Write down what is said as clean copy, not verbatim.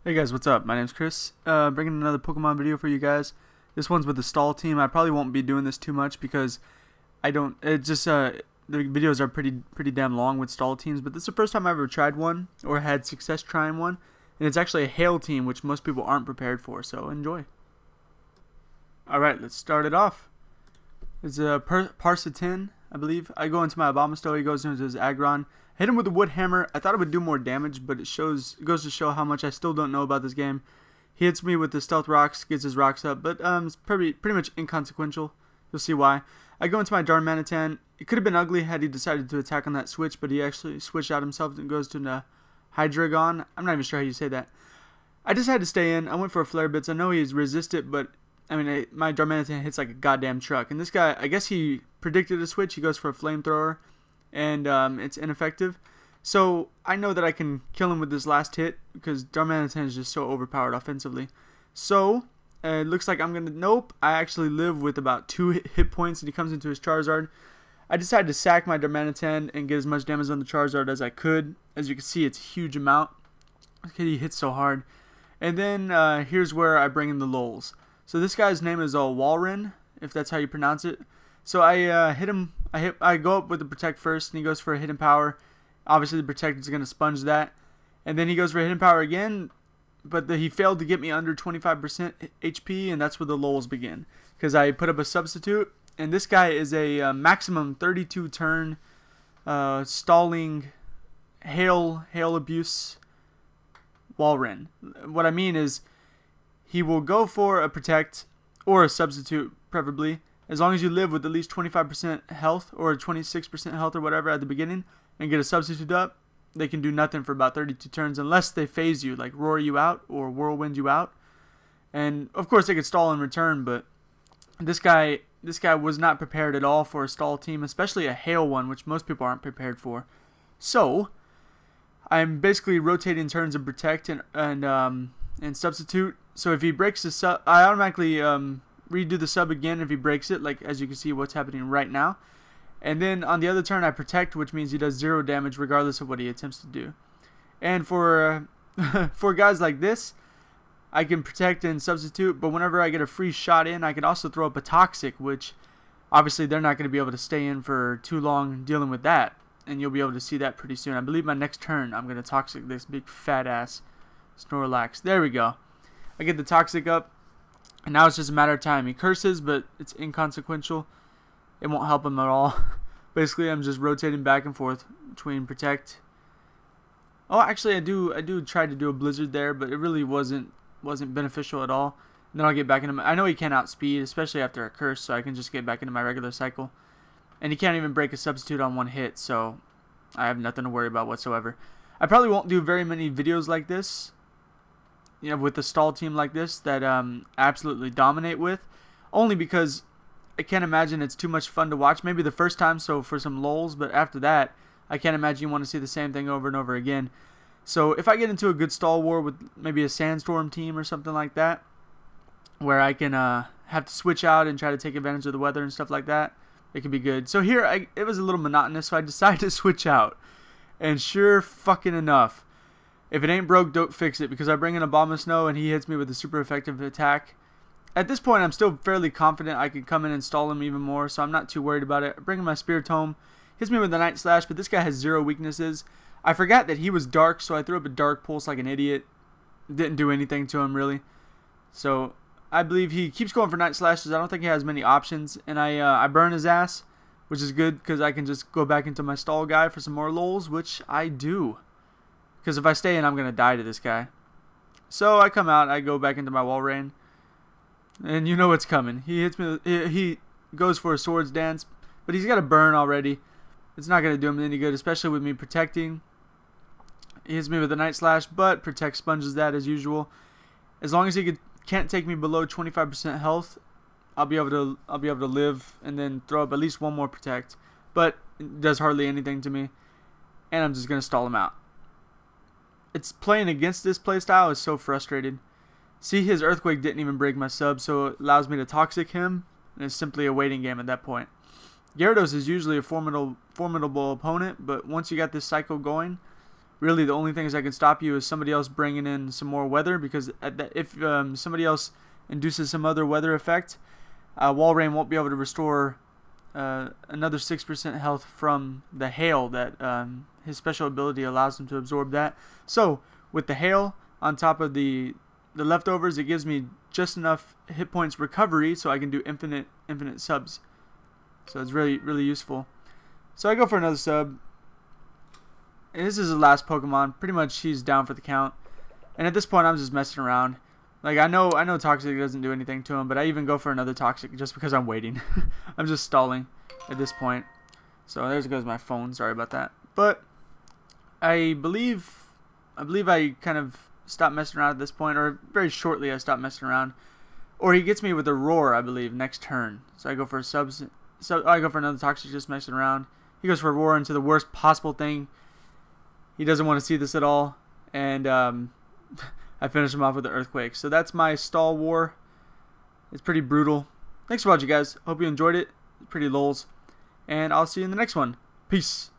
Hey guys, what's up? My name's Chris, bringing another Pokemon video for you guys. This one's with the stall team. I probably won't be doing this too much because the videos are pretty damn long with stall teams, but this is the first time I ever tried one or had success trying one, and it's actually a hail team, which most people aren't prepared for, so enjoy. Alright, let's start it off. It's a parsa10, I believe. I go into my Abomasnow, he goes into his Aggron. Hit him with a wood hammer. I thought it would do more damage, but it goes to show how much I still don't know about this game. He hits me with the stealth rocks, gets his rocks up, but it's pretty much inconsequential. You'll see why. I go into my Darmanitan. It could have been ugly had he decided to attack on that switch, but he actually switched out himself and goes to the Hydreigon. I'm not even sure how you say that. I decided to stay in. I went for a Flare Blitz. I know he's resisted, but I mean, my Darmanitan hits like a goddamn truck. And this guy, I guess he predicted a switch. He goes for a Flamethrower, and it's ineffective. So I know that I can kill him with this last hit because Darmanitan is just so overpowered offensively. So it looks like I'm gonna nope. I actually live with about 2 hit points, and he comes into his Charizard. I decided to sack my Darmanitan and get as much damage on the Charizard as I could. As you can see, it's a huge amount. He hits so hard. And then here's where I bring in the lulls. So this guy's name is whirlwind, if that's how you pronounce it. So I hit him. I go up with the Protect first, and he goes for a Hidden Power. Obviously, the Protect is going to sponge that. And then he goes for a Hidden Power again, but he failed to get me under 25% HP, and that's where the lulls begin. Because I put up a Substitute, and this guy is a maximum 32 turn stalling hail abuse Walrein. What I mean is he will go for a Protect or a Substitute, preferably, as long as you live with at least 25% health or 26% health or whatever at the beginning and get a Substitute up. They can do nothing for about 32 turns unless they phase you, like roar you out or whirlwind you out. And of course they could stall in return, but this guy was not prepared at all for a stall team, especially a hail one, which most people aren't prepared for. So I'm basically rotating turns of Protect and Substitute. So if he breaks the sub, I automatically redo the sub again if he breaks it, like as you can see what's happening right now. And then on the other turn I Protect, which means he does 0 damage regardless of what he attempts to do. And for for guys like this, I can Protect and Substitute, but whenever I get a free shot in, I can also throw up a Toxic, which obviously they're not going to be able to stay in for too long dealing with that. And you'll be able to see that pretty soon. I believe my next turn I'm going to Toxic this big fat ass Snorlax. There we go. I get the Toxic up, and now it's just a matter of time. He curses, but it's inconsequential. It won't help him at all. Basically, I'm just rotating back and forth between Protect. Oh, actually, I do try to do a Blizzard there, but it really wasn't beneficial at all. And then I'll get back into I know he can't outspeed, especially after a curse, so I can just get back into my regular cycle. And he can't even break a Substitute on 1 hit, so I have nothing to worry about whatsoever. I probably won't do very many videos like this, you know, with the stall team like this that absolutely dominate with, only because I can't imagine it's too much fun to watch. Maybe the first time, so for some lulls, but after that, I can't imagine you want to see the same thing over and over again. So if I get into a good stall war with maybe a Sandstorm team or something like that, where I can have to switch out and try to take advantage of the weather and stuff like that, it could be good. So here, it was a little monotonous, so I decided to switch out. And sure fucking enough, if it ain't broke, don't fix it, because I bring in Abomasnow and he hits me with a super effective attack. At this point, I'm still fairly confident I can come in and stall him even more, so I'm not too worried about it. I bring in my Spiritomb, hits me with the Night Slash, but this guy has 0 weaknesses. I forgot that he was dark, so I threw up a Dark Pulse like an idiot. Didn't do anything to him, really. So I believe he keeps going for Night Slashes. I don't think he has many options, and I burn his ass, which is good because I can just go back into my stall guy for some more lulls, which I do. Because if I stay in, I'm going to die to this guy. So I come out, I go back into my Walrein, and you know what's coming. He hits me, he goes for a Swords Dance, but he's got a burn already. It's not going to do him any good, especially with me Protecting. He hits me with a Night Slash, but Protect sponges that as usual. As long as he can't take me below 25% health, I'll be able to live and then throw up at least 1 more Protect. But it does hardly anything to me, and I'm just going to stall him out. It's playing against this playstyle is so frustrated. See, his Earthquake didn't even break my sub, so it allows me to Toxic him, and it's simply a waiting game at that point. Gyarados is usually a formidable opponent, but once you got this cycle going, really the only things that can stop you is somebody else bringing in some more weather, because if somebody else induces some other weather effect, Wall Rain won't be able to restore another 6% health from the hail that his special ability allows him to absorb that. So with the hail on top of the leftovers, it gives me just enough hit points recovery so I can do infinite subs. So it's really useful. So I go for another sub. And this is the last Pokemon. Pretty much he's down for the count. And at this point I'm just messing around. Like I know Toxic doesn't do anything to him, but I even go for another Toxic just because I'm waiting. I'm just stalling at this point. So there goes my phone. Sorry about that. But I believe I kind of stopped messing around at this point, or very shortly I stopped messing around. Or he gets me with a Roar, I believe, next turn. So I go for a I go for another Toxic, just messing around. He goes for a Roar into the worst possible thing. He doesn't want to see this at all, and I finish him off with the Earthquake. So that's my stall war. It's pretty brutal. Thanks for watching, guys. Hope you enjoyed it. Pretty lols. And I'll see you in the next one. Peace.